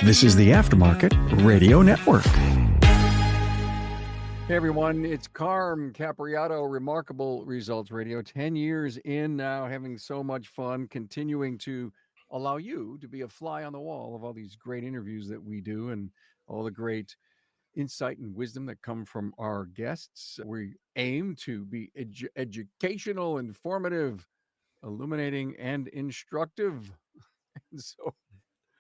This is the Aftermarket Radio Network. Hey everyone, it's Carm Capriato, Remarkable Results Radio. 10 years in now, having so much fun, continuing to allow you to be a fly on the wall of all these great interviews that we do and all the great insight and wisdom that come from our guests. We aim to be educational, informative, illuminating, and instructive. And so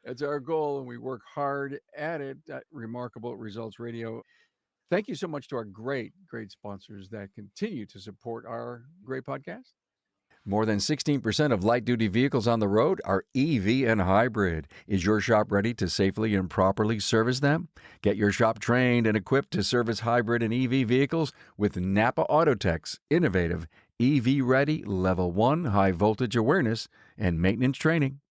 that's our goal, and we work hard at it at Remarkable Results Radio. Thank you so much to our great sponsors that continue to support our great podcast. More than 16% of light-duty vehicles on the road are EV and hybrid. Is your shop ready to safely and properly service them? Get your shop trained and equipped to service hybrid and EV vehicles with NAPA Autotech's innovative EV-ready Level 1 high-voltage awareness and maintenance training.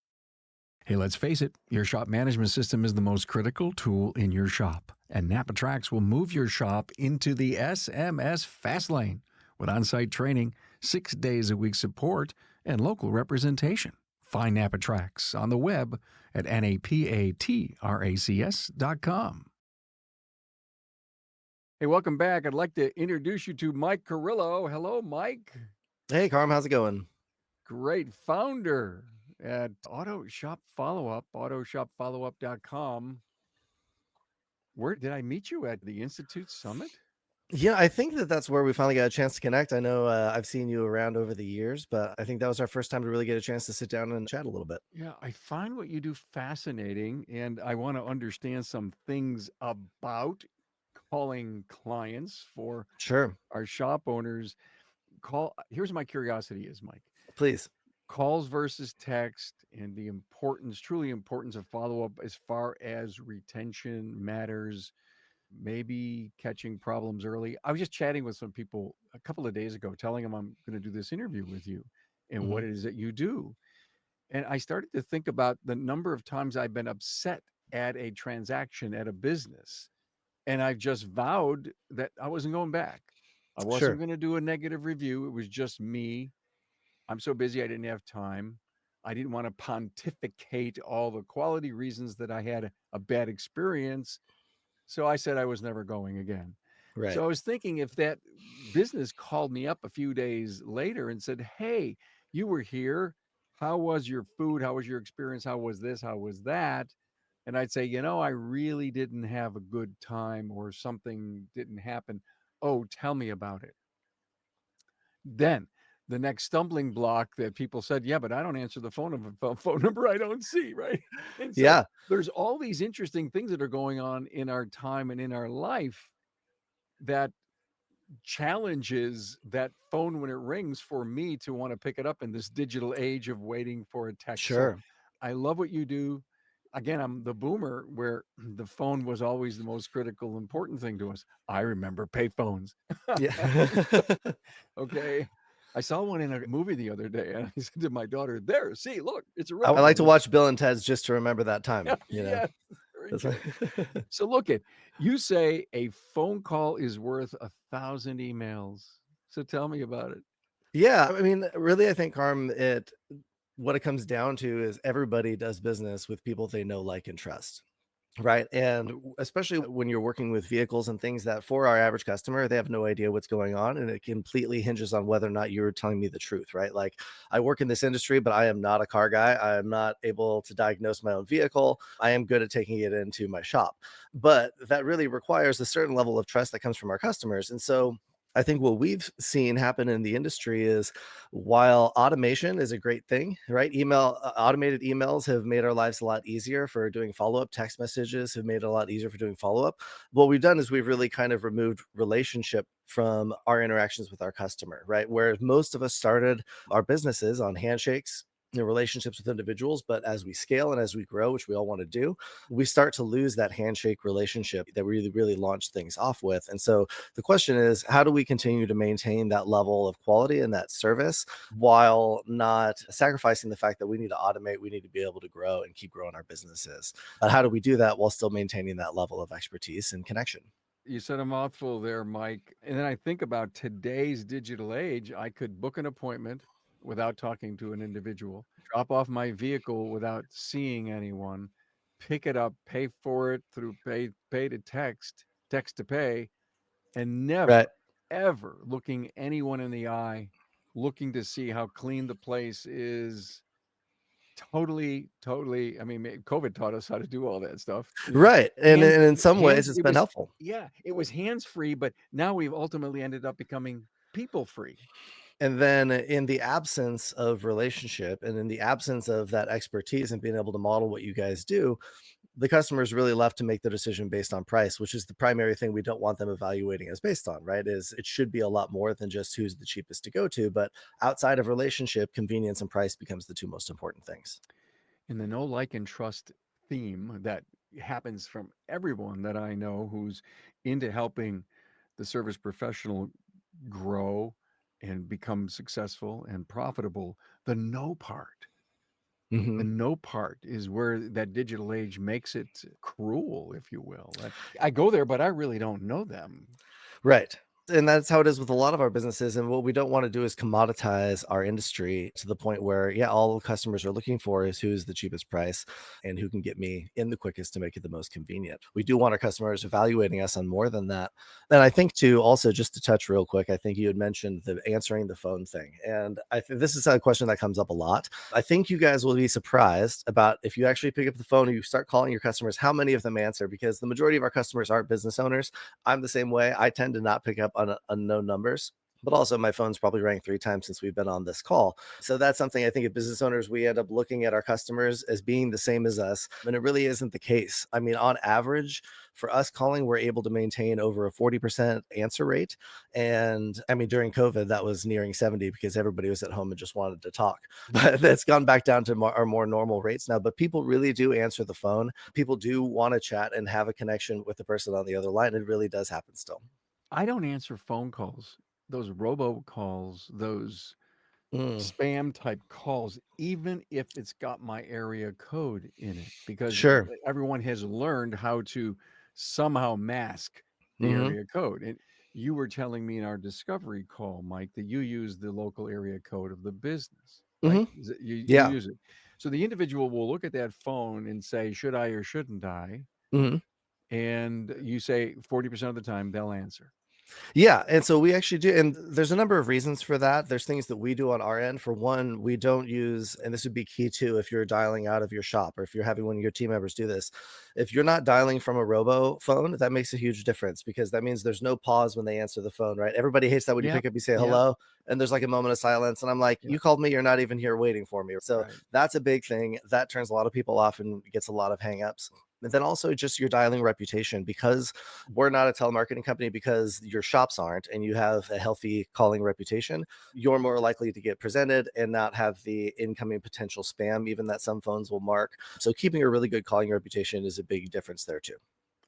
Hey, let's face it, your shop management system is the most critical tool in your shop, and NAPA Tracks will move your shop into the SMS fast lane with on-site training, 6 days a week support, and local representation. Find NAPA Tracks on the web at napatracs.com. Hey, welcome back. I'd like to introduce you to Mike Carrillo. Hello, Mike. Hey, Carm, how's it going? Great. Founder at Autoshop Follow-Up, autoshopfollow-up.com. Where did I meet you at the Institute Summit? Yeah, I think that's where we finally got a chance to connect. I know I've seen you around over the years, but I think that was our first time to really get a chance to sit down and chat a little bit. Yeah, I find what you do fascinating, and I want to understand some things about calling clients for Sure. our shop owners. Here's my curiosity is, Mike. Please. Calls versus text and the truly importance of follow-up as far as retention matters, maybe catching problems early. I was just chatting with some people a couple of days ago, telling them I'm going to do this interview with you and what it is that you do. And I started to think about the number of times I've been upset at a transaction at a business. And I've just vowed that I wasn't going back. I wasn't going to do a negative review. It was just me. I'm so busy, I didn't have time. I didn't want to pontificate all the quality reasons that I had a bad experience. So I said I was never going again. Right. So I was thinking if that business called me up a few days later and said, hey, you were here. How was your food? How was your experience? How was this? How was that? And I'd say, I really didn't have a good time or something didn't happen. Oh, tell me about it. Then the next stumbling block that people said, yeah, but I don't answer the phone number I don't see, right? And so there's all these interesting things that are going on in our time and in our life that challenges that phone when it rings for me to want to pick it up in this digital age of waiting for a text. Sure. So I love what you do. Again, I'm the boomer where the phone was always the most critical, important thing to us. I remember pay phones. Yeah. Okay. I saw one in a movie the other day, and I said to my daughter, there, see, look, it's a real I like to watch Bill and Ted's just to remember that time. Yes, so look you say a phone call is worth 1,000 emails. So tell me about it. Yeah, I mean, really, I think, Carm, what it comes down to is everybody does business with people they know, like, and trust. Right. And especially when you're working with vehicles and things that for our average customer, they have no idea what's going on. And it completely hinges on whether or not you're telling me the truth, right? Like, I work in this industry, but I am not a car guy. I am not able to diagnose my own vehicle. I am good at taking it into my shop, but that really requires a certain level of trust that comes from our customers. And so I think what we've seen happen in the industry is, while automation is a great thing, right? Automated emails have made our lives a lot easier for doing follow-up. Text messages have made it a lot easier for doing follow-up. What we've done is we've really kind of removed relationship from our interactions with our customer, right? Whereas most of us started our businesses on handshakes, relationships with individuals, but as we scale and as we grow, which we all want to do, we start to lose that handshake relationship that we really launched things off with. And so the question is, how do we continue to maintain that level of quality and that service while not sacrificing the fact that we need to automate, we need to be able to grow and keep growing our businesses? But how do we do that while still maintaining that level of expertise and connection? You said a mouthful there, Mike. And then I think about today's digital age. I could book an appointment without talking to an individual, drop off my vehicle without seeing anyone, pick it up, pay for it through pay to text to pay, and never, Right. ever looking anyone in the eye, looking to see how clean the place is. Totally. I mean, COVID taught us how to do all that stuff. Right. And Hands, in some hands. ways, it's It been was, helpful. yeah, it was hands free, but now we've ultimately ended up becoming people free. And then in the absence of relationship and in the absence of that expertise and being able to model what you guys do, the customer is really left to make the decision based on price, which is the primary thing we don't want them evaluating us based on, right? Is it should be a lot more than just who's the cheapest to go to. But outside of relationship, convenience and price becomes the two most important things. And the know, like, and trust theme that happens from everyone that I know who's into helping the service professional grow and become successful and profitable. The no part. The Mhm. no part is where that digital age makes it cruel, if you will. I go there, but I really don't know them. Right. And that's how it is with a lot of our businesses. And what we don't want to do is commoditize our industry to the point where, yeah, all customers are looking for is who's the cheapest price and who can get me in the quickest to make it the most convenient. We do want our customers evaluating us on more than that. And I think, too, also just to touch real quick, I think you had mentioned the answering the phone thing. And I think this is a question that comes up a lot. I think you guys will be surprised about if you actually pick up the phone and you start calling your customers, how many of them answer, because the majority of our customers aren't business owners. I'm the same way. I tend to not pick up on unknown numbers. But also, my phone's probably rang 3 times since we've been on this call. So that's something I think as business owners, we end up looking at our customers as being the same as us. And it really isn't the case. I mean, on average, for us calling, we're able to maintain over a 40% answer rate. And I mean, during COVID, that was nearing 70 because everybody was at home and just wanted to talk. But that's gone back down to our more normal rates now. But people really do answer the phone. People do want to chat and have a connection with the person on the other line. It really does happen still. I don't answer phone calls, those robocalls, those Mm, spam type calls, even if it's got my area code in it, because sure. everyone has learned how to somehow mask the Hmm. area code. And you were telling me in our discovery call, Mike, that you use the local area code of the business, right? Hmm. You Yeah. use it. So the individual will look at that phone and say, should I or shouldn't I? Hmm. And you say 40% of the time they'll answer. Yeah, and so we actually do, and there's a number of reasons for that. There's things that we do on our end. For one, we don't use, and this would be key too, if you're dialing out of your shop or if you're having one of your team members do this, if you're not dialing from a robo phone, that makes a huge difference because that means there's no pause when they answer the phone, right? Everybody hates that when you Yeah. pick up, you say Yeah. hello, and there's like a moment of silence, and I'm like, Yeah. you called me, you're not even here waiting for me. So Right. that's a big thing that turns a lot of people off and gets a lot of hangups. And then also just your dialing reputation, because we're not a telemarketing company, because your shops aren't, and you have a healthy calling reputation, you're more likely to get presented and not have the incoming potential spam, even that some phones will mark. So keeping a really good calling reputation is a big difference there too.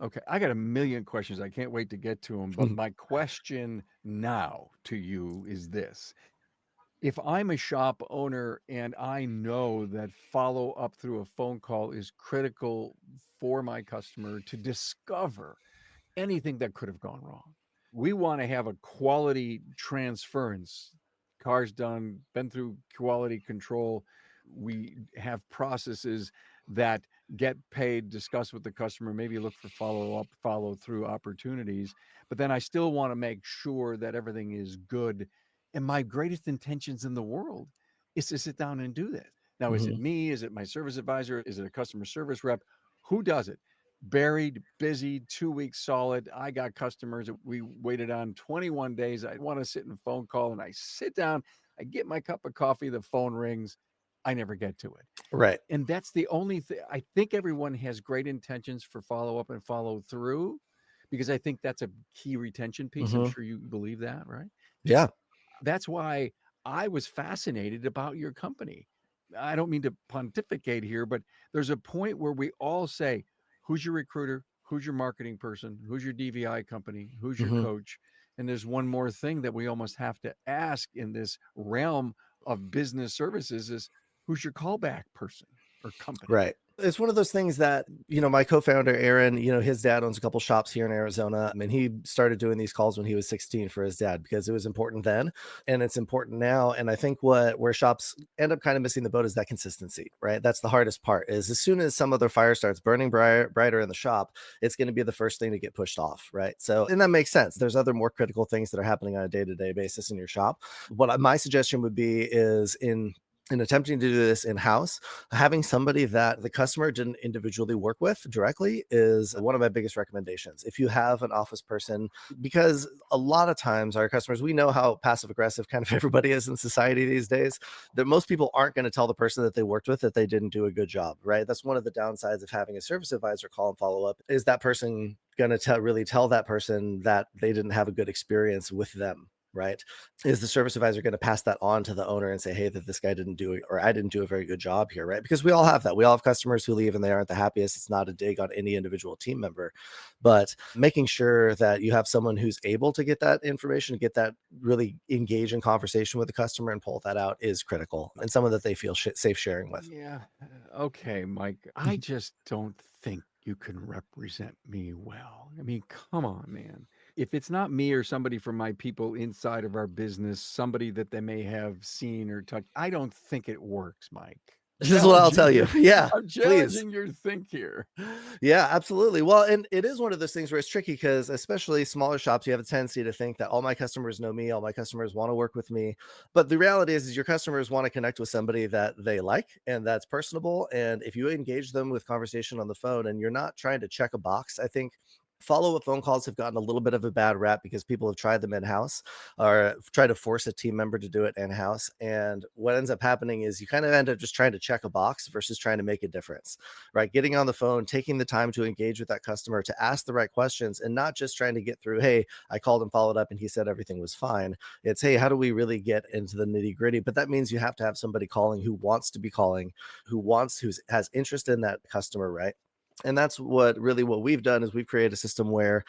Okay, I got a million questions. I can't wait to get to them. But my question now to you is this. If I'm a shop owner and I know that follow up through a phone call is critical for my customer to discover anything that could have gone wrong, we want to have a quality transference. Cars done, been through quality control. We have processes that get paid, discuss with the customer, maybe look for follow up, follow through opportunities. But then I still want to make sure that everything is good. And my greatest intentions in the world is to sit down and do that. Now, is it Mhm. me? Is it my service advisor? Is it a customer service rep? Who does it? Buried, busy, 2 weeks solid. I got customers that we waited on 21 days. I want to sit in a phone call and I sit down, I get my cup of coffee, the phone rings. I never get to it. Right. And that's the only thing. I think everyone has great intentions for follow up and follow through because I think that's a key retention piece. I'm Hmm. sure you believe that, right? Yeah. That's why I was fascinated about your company. I don't mean to pontificate here, but there's a point where we all say, who's your recruiter? Who's your marketing person? Who's your DVI company? Who's your Hmm. coach? And there's one more thing that we almost have to ask in this realm of business services is who's your callback person or company? Right. It's one of those things that, my co-founder, Aaron, his dad owns a couple shops here in Arizona. And he started doing these calls when he was 16 for his dad because it was important then and it's important now. And I think where shops end up kind of missing the boat is that consistency, right? That's the hardest part is as soon as some other fire starts burning brighter in the shop, it's going to be the first thing to get pushed off, right? So, and that makes sense. There's other more critical things that are happening on a day-to-day basis in your shop. What my suggestion would be is in attempting to do this in-house, having somebody that the customer didn't individually work with directly is one of my biggest recommendations. If you have an office person, because a lot of times our customers, we know how passive aggressive kind of everybody is in society these days, that most people aren't going to tell the person that they worked with that they didn't do a good job, right? That's one of the downsides of having a service advisor call and follow up is that person going to really tell that person that they didn't have a good experience with them, right? Is the service advisor going to pass that on to the owner and say, hey, that this guy didn't do it, or I didn't do a very good job here, right? Because we all have that. We all have customers who leave and they aren't the happiest. It's not a dig on any individual team member, but making sure that you have someone who's able to get that information, get that really engage in conversation with the customer and pull that out is critical, and someone that they feel safe sharing with. Yeah. Okay, Mike. I just don't think you can represent me well. I mean, come on, man. If it's not me or somebody from my people inside of our business, somebody that they may have seen or touched, I don't think it works, Mike. This is what I'll tell you. Challenging your- Yeah, I'm please. challenging your think here. Yeah, absolutely. Well, and it is one of those things where it's tricky because especially smaller shops, you have a tendency to think that all my customers know me, all my customers want to work with me. But the reality is your customers want to connect with somebody that they like and that's personable. And if you engage them with conversation on the phone and you're not trying to check a box, I think follow-up phone calls have gotten a little bit of a bad rap because people have tried them in-house or try to force a team member to do it in-house. And what ends up happening is you kind of end up just trying to check a box versus trying to make a difference, right? Getting on the phone, taking the time to engage with that customer, to ask the right questions and not just trying to get through, hey, I called and followed up and he said everything was fine. It's, hey, how do we really get into the nitty gritty? But that means you have to have somebody calling who wants to be calling, who has interest in that customer, right? And that's what we've done is we've created a system where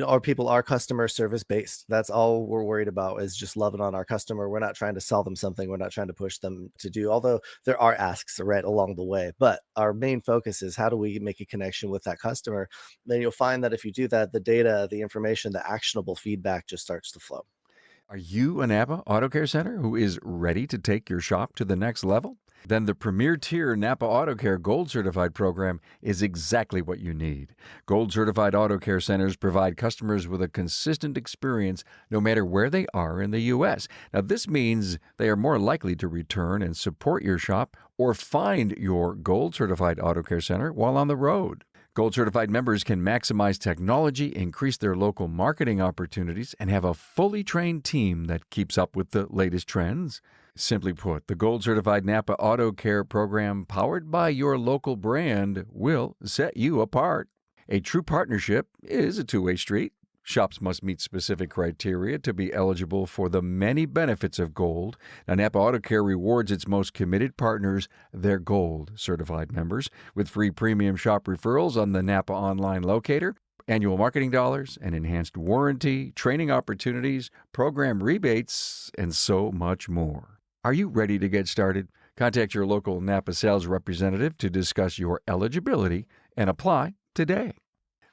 our people are customer service based. That's all we're worried about is just loving on our customer. We're not trying to sell them something. We're not trying to push them to do, although there are asks right along the way. But our main focus is how do we make a connection with that customer? Then you'll find that if you do that, the data, the information, the actionable feedback just starts to flow. Are you a NAPA Auto Care Center who is ready to take your shop to the next level? Then the premier tier NAPA Auto Care Gold Certified program is exactly what you need. Gold Certified Auto Care Centers provide customers with a consistent experience no matter where they are in the U.S. Now, this means they are more likely to return and support your shop or find your Gold Certified Auto Care Center while on the road. Gold Certified members can maximize technology, increase their local marketing opportunities, and have a fully trained team that keeps up with the latest trends. Simply put, the Gold Certified NAPA Auto Care program powered by your local brand will set you apart. A true partnership is a two-way street. Shops must meet specific criteria to be eligible for the many benefits of Gold. Now, NAPA Auto Care rewards its most committed partners, their Gold Certified members, with free premium shop referrals on the NAPA online locator, annual marketing dollars, and enhanced warranty, training opportunities, program rebates, and so much more. Are you ready to get started? Contact your local NAPA sales representative to discuss your eligibility and apply today.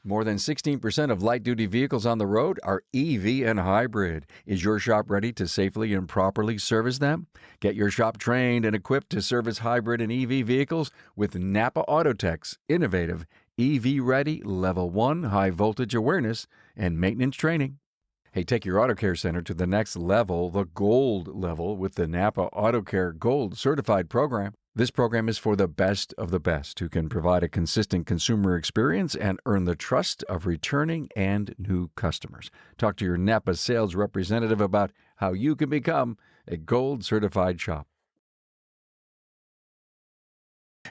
More than 16% of light-duty vehicles on the road are EV and hybrid. Is your shop ready to safely and properly service them? Get your shop trained and equipped to service hybrid and EV vehicles with NAPA Autotech's innovative EV-ready Level 1 high-voltage awareness and maintenance training. Hey, take your Auto Care Center to the next level, the Gold level, with the NAPA Auto Care Gold Certified program. This program is for the best of the best who can provide a consistent consumer experience and earn the trust of returning and new customers. Talk to your NAPA sales representative about how you can become a Gold Certified shop.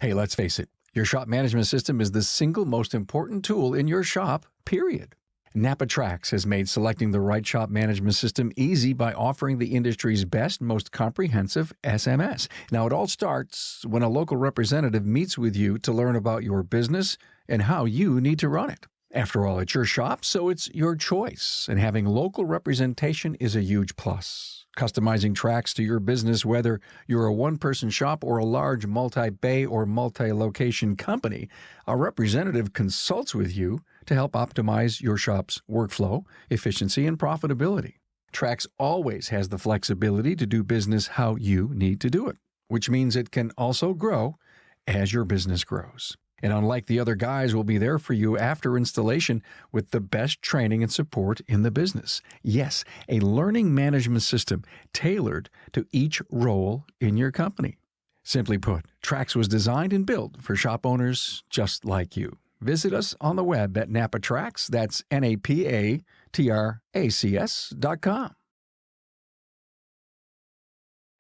Hey, let's face it, your shop management system is the single most important tool in your shop, period. NAPA Trax has made selecting the right shop management system easy by offering the industry's best, most comprehensive SMS. Now, it all starts when a local representative meets with you to learn about your business and how you need to run it. After all, it's your shop, so it's your choice, and having local representation is a huge plus. Customizing tracks to your business, whether you're a one-person shop or a large multi-bay or multi-location company, a representative consults with you to help optimize your shop's workflow, efficiency, and profitability. Trax always has the flexibility to do business how you need to do it, which means it can also grow as your business grows. And unlike the other guys, will be there for you after installation with the best training and support in the business. Yes, a learning management system tailored to each role in your company. Simply put, Trax was designed and built for shop owners just like you. Visit us on the web at NAPA Trax, that's NAPATRACS.com.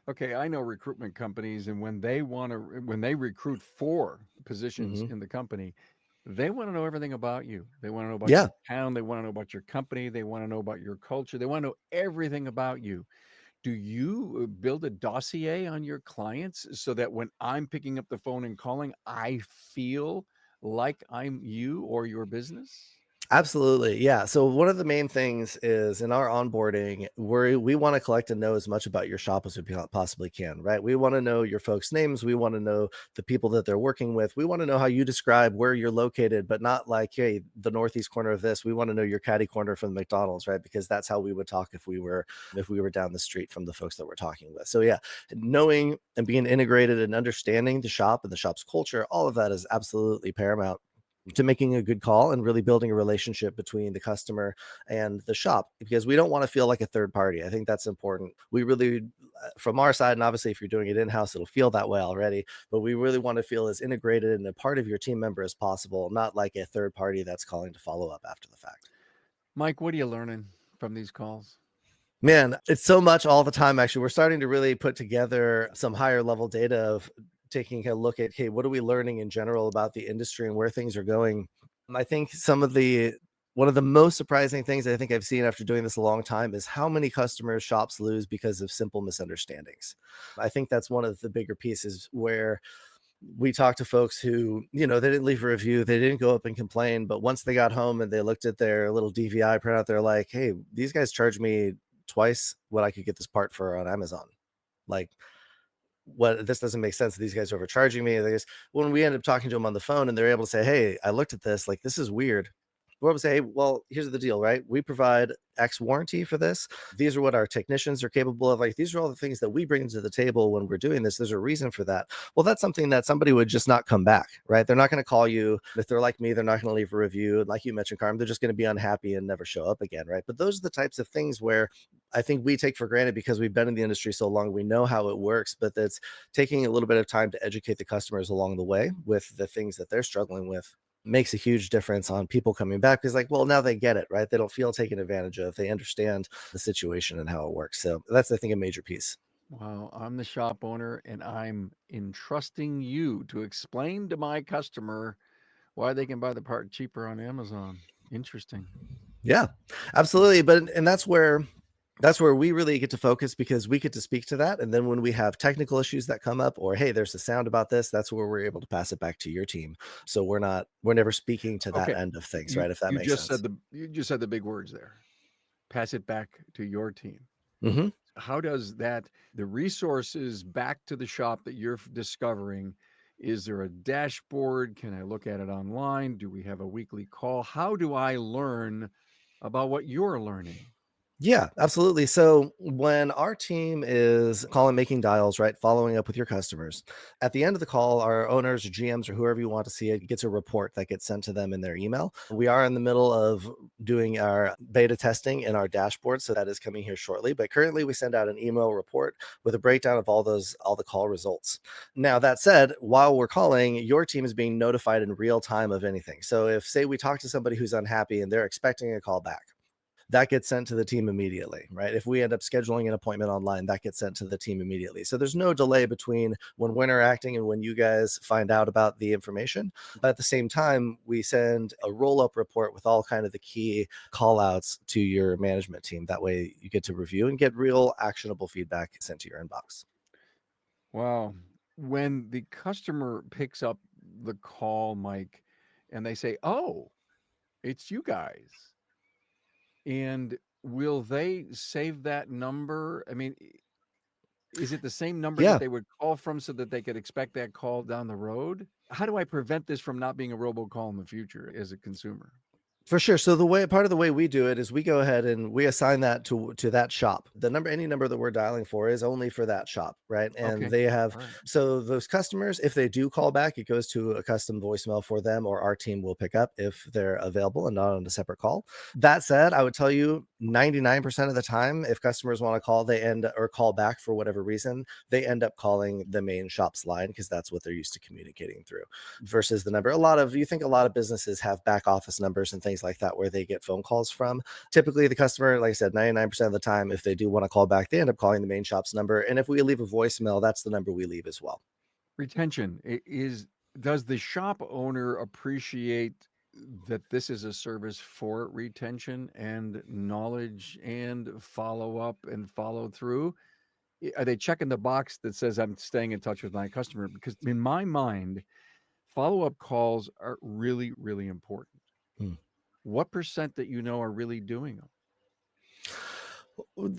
Okay, I know recruitment companies, and when they recruit for positions in the company, they want to know everything about you. They want to know about Yeah. your town. They want to know about your company. They want to know about your culture. They want to know everything about you. Do you build a dossier on your clients so that when I'm picking up the phone and calling, I feel like I'm you or your business? Absolutely. Yeah. So one of the main things is in our onboarding, we want to collect and know as much about your shop as we possibly can, right? We want to know your folks' names. We want to know the people that they're working with. We want to know how you describe where you're located, but not like, hey, the northeast corner of this. We want to know your catty corner from the McDonald's, right? Because that's how we would talk if we were down the street from the folks that we're talking with. So yeah, knowing and being integrated and understanding the shop and the shop's culture, all of that is absolutely paramount to making a good call and really building a relationship between the customer and the shop, because we don't want to feel like a third party. I think that's important. We really, from our side, and obviously if you're doing it in-house, it'll feel that way already, but we really want to feel as integrated and a part of your team member as possible, not like a third party that's calling to follow up after the fact. Mike, what are you learning from these calls? Man, it's so much all the time. Actually, we're starting to really put together some higher level data of taking a look at, hey, what are we learning in general about the industry and where things are going. I think one of the most surprising things I think I've seen after doing this a long time is how many customers shops lose because of simple misunderstandings. I think that's one of the bigger pieces where we talked to folks who, they didn't leave a review, they didn't go up and complain, but once they got home and they looked at their little DVI printout, they're like, hey, these guys charged me twice what I could get this part for on Amazon. Like, what, this doesn't make sense. These guys are overcharging me. When we ended up talking to them on the phone and they're able to say, hey, I looked at this, like, this is weird. We're able to say, hey, well, here's the deal, right? We provide X warranty for this. These are what our technicians are capable of. Like, these are all the things that we bring to the table when we're doing this. There's a reason for that. Well, that's something that somebody would just not come back, right? They're not going to call you. If they're like me, they're not going to leave a review. Like you mentioned, Carm, they're just going to be unhappy and never show up again, right? But those are the types of things where I think we take for granted because we've been in the industry so long, we know how it works, but that's taking a little bit of time to educate the customers along the way with the things that they're struggling with makes a huge difference on people coming back, because like, well, now they get it, right? They don't feel taken advantage of. They understand the situation and how it works. So that's, I think, a major piece. Wow, I'm the shop owner and I'm entrusting you to explain to my customer why they can buy the part cheaper on Amazon. Interesting. Yeah, absolutely. But and that's where we really get to focus, because we get to speak to that. And then when we have technical issues that come up, or hey, there's a sound about this, that's where we're able to pass it back to your team. So we're never speaking to that Okay. end of things, You right? If that you makes just sense. said the big words there. Pass it back to your team. Hmm. How does the resources back to the shop that you're discovering, is there a dashboard? Can I look at it online? Do we have a weekly call? How do I learn about what you're learning? Yeah, absolutely. So when our team is calling, making dials, right, following up with your customers, at the end of the call, our owners or GMs or whoever you want to see it gets a report that gets sent to them in their email. We are in the middle of doing our beta testing in our dashboard, so that is coming here shortly. But currently, we send out an email report with a breakdown of all the call results. Now, that said, while we're calling, your team is being notified in real time of anything. So if, say, we talk to somebody who's unhappy and they're expecting a call back, that gets sent to the team immediately, right? If we end up scheduling an appointment online, that gets sent to the team immediately. So there's no delay between when we're interacting and when you guys find out about the information. But at the same time, we send a roll-up report with all kind of the key call outs to your management team. That way you get to review and get real actionable feedback sent to your inbox. Wow. When the customer picks up the call, Mike, and they say, "Oh, it's you guys." And will they save that number? I mean, is it the same number that Yeah. they would call from so that they could expect that call down the road? How do I prevent this from not being a robocall in the future as a consumer? For sure. So part of the way we do it is we go ahead and we assign that to that shop. The number, any number that we're dialing for is only for that shop, right? And Okay. they have, All right. so those customers, if they do call back, it goes to a custom voicemail for them, or our team will pick up if they're available and not on a separate call. That said, I would tell you 99% of the time, if customers want to call, or call back for whatever reason, they end up calling the main shop's line because that's what they're used to communicating through, versus the number. You think a lot of businesses have back office numbers and things like that where they get phone calls from. Typically the customer, like I said, 99% of the time, if they do want to call back, they end up calling the main shop's number. And if we leave a voicemail, that's the number we leave as well. Retention does the shop owner appreciate that this is a service for retention and knowledge and follow up and follow through? Are they checking the box that says I'm staying in touch with my customer? Because in my mind, follow up calls are really, really important. Hmm. What percent that are really doing them?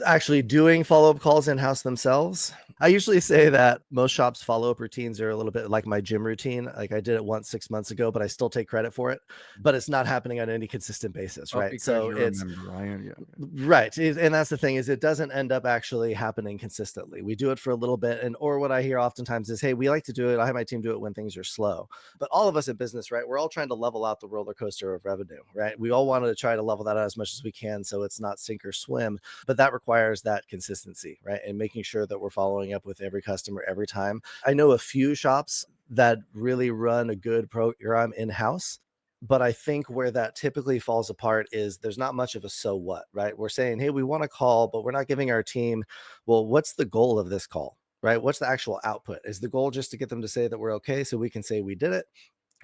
Actually doing follow-up calls in-house themselves. I usually say that most shops follow-up routines are a little bit like my gym routine. Like I did it once 6 months ago, but I still take credit for it, but it's not happening on any consistent basis, Oh, right? because So you're a it's member. Yeah. right. And that's the thing, is it doesn't end up actually happening consistently. We do it for a little bit, or what I hear oftentimes is, hey, we like to do it. I have my team do it when things are slow. But all of us in business, right? We're all trying to level out the roller coaster of revenue, right? We all want to try to level that out as much as we can so it's not sink or swim, but that requires that consistency, right? And making sure that we're following up with every customer every time. I know a few shops that really run a good program in-house, but I think where that typically falls apart is there's not much of a so what, right? We're saying, hey, we want to call, but we're not giving our team, well, what's the goal of this call, right? What's the actual output? Is the goal just to get them to say that we're okay so we can say we did it?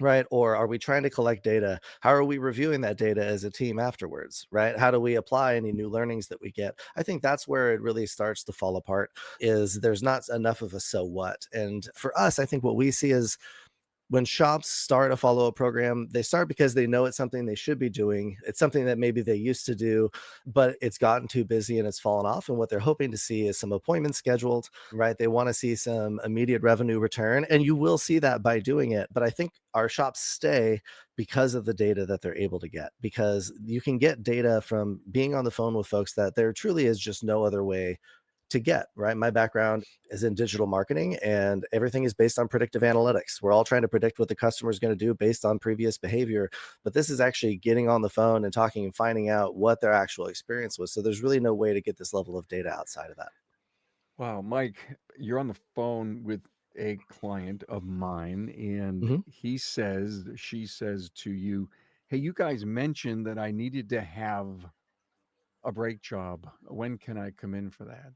Right. Or are we trying to collect data? How are we reviewing that data as a team afterwards? Right. How do we apply any new learnings that we get? I think that's where it really starts to fall apart, is there's not enough of a so what. And for us, I think what we see is when shops start a follow-up program, they start because they know it's something they should be doing. It's something that maybe they used to do, but it's gotten too busy and it's fallen off. And what they're hoping to see is some appointments scheduled, right? They want to see some immediate revenue return, and you will see that by doing it. But I think our shops stay because of the data that they're able to get, because you can get data from being on the phone with folks that there truly is just no other way to get, right? My background is in digital marketing, and everything is based on predictive analytics. We're all trying to predict what the customer is going to do based on previous behavior, but this is actually getting on the phone and talking and finding out what their actual experience was. So there's really no way to get this level of data outside of that. Wow, Mike, you're on the phone with a client of mine, and Mhm. she says to you, hey, you guys mentioned that I needed to have a brake job. When can I come in for that?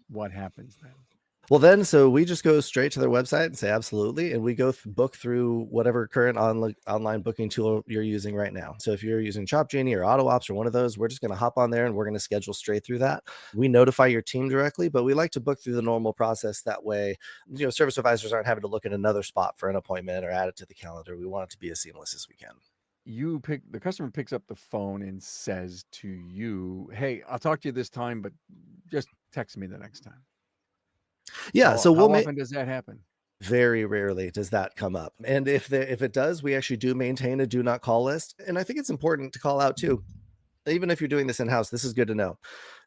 What happens then? Well, then, so we just go straight to their website and say absolutely, and we go book through whatever current online booking tool you're using right now. So if you're using Chop Genie or AutoOps or one of those, we're just going to hop on there and we're going to schedule straight through that. We notify your team directly, but we like to book through the normal process. That way, service advisors aren't having to look at another spot for an appointment or add it to the calendar. We want it to be as seamless as we can. The customer picks up the phone and says to you, hey, I'll talk to you this time, but just text me the next time. Yeah, so How often does that happen? Very rarely does that come up. And if it does, we actually do maintain a do not call list. And I think it's important to call out too, even if you're doing this in-house, this is good to know.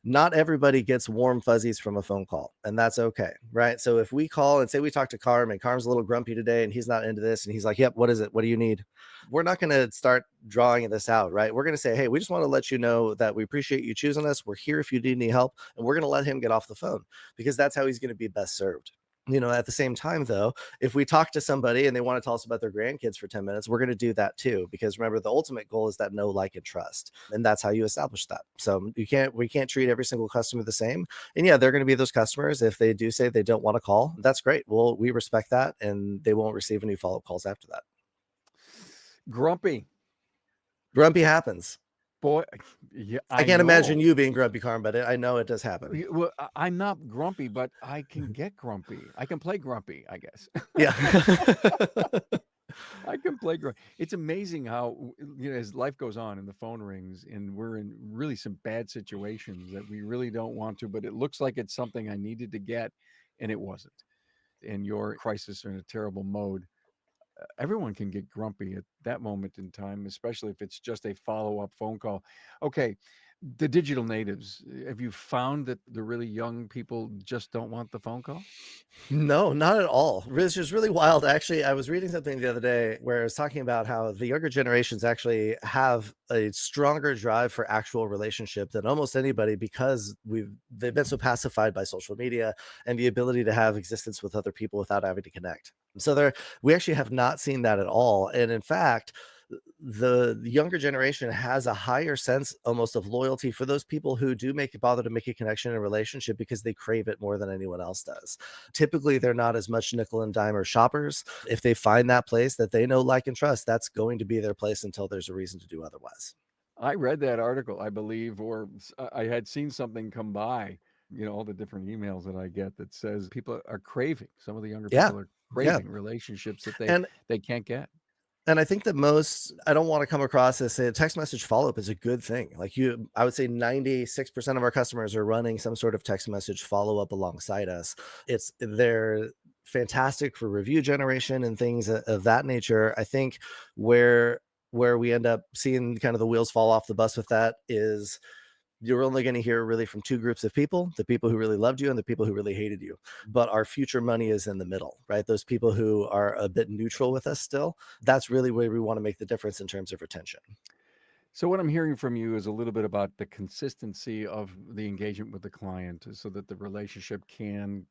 Not everybody gets warm fuzzies from a phone call, and that's okay, right? So if we call and say we talk to Carm, and Carm's a little grumpy today and he's not into this, and he's like, yep, what is it? What do you need? We're not going to start drawing this out, right? We're going to say, hey, we just want to let you know that we appreciate you choosing us. We're here if you need any help, and we're going to let him get off the phone, because that's how he's going to be best served. At the same time, though, if we talk to somebody and they want to tell us about their grandkids for 10 minutes, we're going to do that too. Because remember, the ultimate goal is that know, like, and trust. And that's how you establish that. So we can't treat every single customer the same. And yeah, they're going to be those customers. If they do say they don't want to call, that's great. Well, we respect that, and they won't receive any follow-up calls after that. Grumpy Happens. boy. Yeah, I can't imagine you being grumpy, Carm, but I know it does happen. Well, I'm not grumpy, but I can get grumpy. I can play grumpy, I guess. Yeah. I can play grumpy. It's amazing how, as life goes on and the phone rings and we're in really some bad situations that we really don't want to, but it looks like it's something I needed to get and it wasn't. And your crisis are in a terrible mode. Everyone can get grumpy at that moment in time, especially if it's just a follow-up phone call. Okay, the digital natives, have you found that the really young people just don't want the phone call? No, not at all. It's just really wild. Actually, I was reading something the other day where it was talking about how the younger generations actually have a stronger drive for actual relationship than almost anybody because they've been so pacified by social media and the ability to have existence with other people without having to connect. So we actually have not seen that at all. And in fact, the younger generation has a higher sense almost of loyalty for those people who do bother to make a connection in a relationship because they crave it more than anyone else does. Typically, they're not as much nickel and dimer shoppers. If they find that place that they know, like, and trust, that's going to be their place until there's a reason to do otherwise. I read that article, I believe, or I had seen something come by, all the different emails that I get that says people are craving, some of the younger Yeah. people are Yeah. craving relationships that they And they can't get. And I think that I don't want to come across as a text message follow-up is a good thing. I would say 96% of our customers are running some sort of text message follow-up alongside us. They're fantastic for review generation and things of that nature. I think where we end up seeing kind of the wheels fall off the bus with that is you're only going to hear really from two groups of people: the people who really loved you and the people who really hated you. But our future money is in the middle, right? Those people who are a bit neutral with us still, that's really where we want to make the difference in terms of retention. So what I'm hearing from you is a little bit about the consistency of the engagement with the client so that the relationship can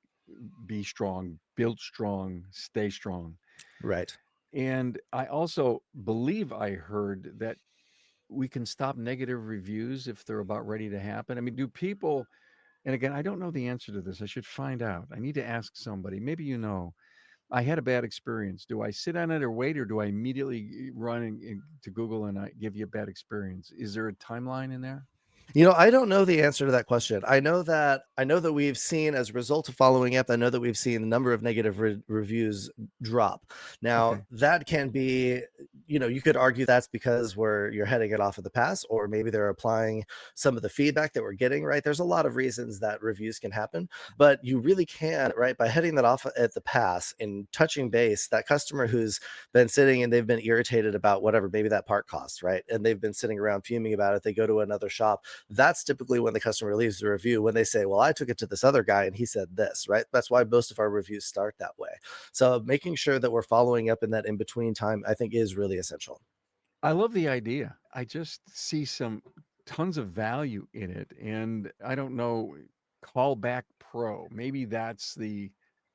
be strong, build strong, stay strong. Right. And I also believe I heard that we can stop negative reviews if they're about ready to happen. I mean, do people, and again, I don't know the answer to this. I should find out. I need to ask somebody. Maybe I had a bad experience. Do I sit on it or wait, or do I immediately run to Google and I give you a bad experience? Is there a timeline in there? I don't know the answer to that question. I know that we've seen, as a result of following up, I know that we've seen the number of negative reviews drop. Now, Okay. that can be, you could argue that's because you're heading it off of the pass, or maybe they're applying some of the feedback that we're getting, right? There's a lot of reasons that reviews can happen, but you really can, right, by heading that off at the pass and touching base, that customer who's been sitting and they've been irritated about whatever, maybe that part cost, right? And they've been sitting around fuming about it. They go to another shop. That's typically when the customer leaves the review, when they say, well, I took it to this other guy and he said this, right? That's why most of our reviews start that way. So making sure that we're following up in that in between time, I think, is really essential. I love the idea. I just see tons of value in it. And I don't know, Callback Pro. Maybe that's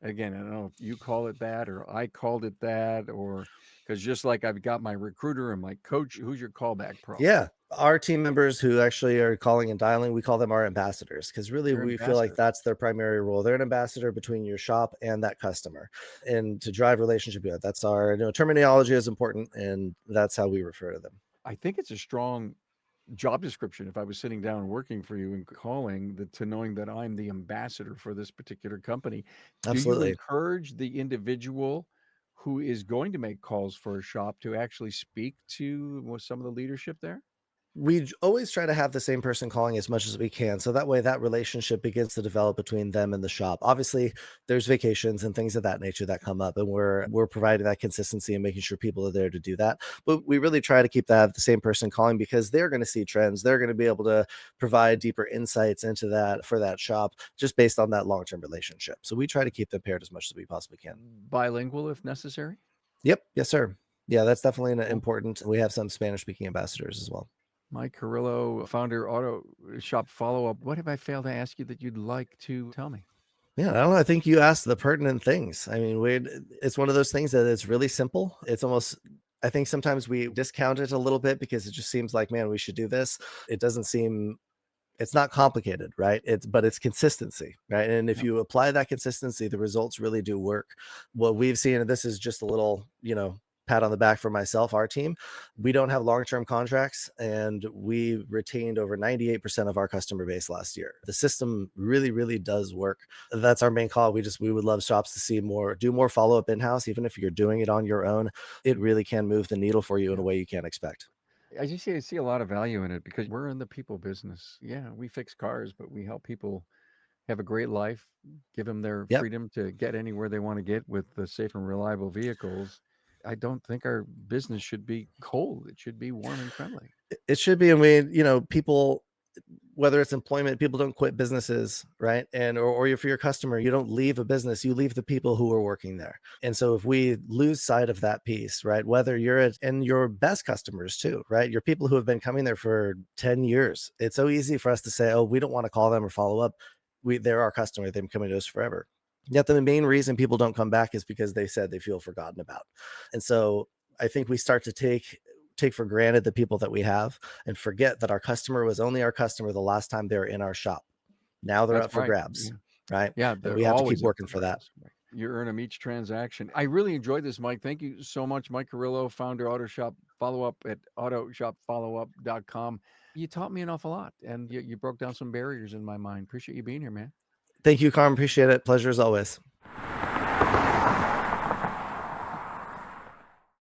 again, I don't know if you call it that or I called it that, or because just like I've got my recruiter and my coach, who's your Callback Pro? Yeah. Our team members who actually are calling and dialing, we call them our ambassadors, because really Your we feel like ambassador. that's their primary role. They're an ambassador between your shop and that customer, and to drive relationship. Yeah, that's our, terminology is important, and that's how we refer to them. I think it's a strong job description if I was sitting down working for you and calling to knowing that I'm the ambassador for this particular company. Do you Absolutely. encourage the individual who is going to make calls for a shop to actually speak to some of the leadership there? Always try to have the same person calling as much as we can, so that way that relationship begins to develop between them and the shop. Obviously, there's vacations and things of that nature that come up, and we're providing that consistency and making sure people are there to do that. But we really try to keep the same person calling, because they're going to see trends. They're going to be able to provide deeper insights into that for that shop, just based on that long-term relationship. So we try to keep them paired as much as we possibly can. Bilingual if necessary? Yep. Yes, sir. Yeah, that's definitely an Cool. important. We have some Spanish speaking ambassadors as well. Mike Carrillo, founder, Auto Shop Follow-Up. What have I failed to ask you that you'd like to tell me? Yeah, I don't know. I think you asked the pertinent things. I mean, it's one of those things that it's really simple. It's almost, I think sometimes we discount it a little bit because it just seems like, man, we should do this. It doesn't seem, it's not complicated, right? But it's consistency, right? And if Yep. you apply that consistency, the results really do work. What we've seen, and this is just a little, pat on the back for myself, our team. We don't have long-term contracts, and we retained over 98% of our customer base last year. The system really, really does work. That's our main call. We would love shops to see do more follow-up in-house, even if you're doing it on your own. It really can move the needle for you in a way you can't expect. I just see a lot of value in it because we're in the people business. Yeah, we fix cars, but we help people have a great life, give them their Yep. freedom to get anywhere they want to get with the safe and reliable vehicles. I don't think our business should be cold. It should be warm and friendly. It should be. And people, whether it's employment, people don't quit businesses, right? Or if you're a customer, you don't leave a business, you leave the people who are working there. And so if we lose sight of that piece, right, whether and your best customers too, right, your people who have been coming there for 10 years, it's so easy for us to say, oh, we don't want to call them or follow up. They're our customer, they've been coming to us forever. Yet the main reason people don't come back is because they said they feel forgotten about. And so I think we start to take for granted the people that we have and forget that our customer was only our customer the last time they were in our shop. Now they're That's up for right. grabs, Yeah. right? Yeah, And they're we have to keep always up working for for that. grabs. Right. You earn them each transaction. I really enjoyed this, Mike. Thank you so much, Mike Carrillo, founder Autoshop Follow-Up at autoshopfollowup.com. You taught me an awful lot, and you broke down some barriers in my mind. Appreciate you being here, man. Thank you, Carm. Appreciate it. Pleasure as always.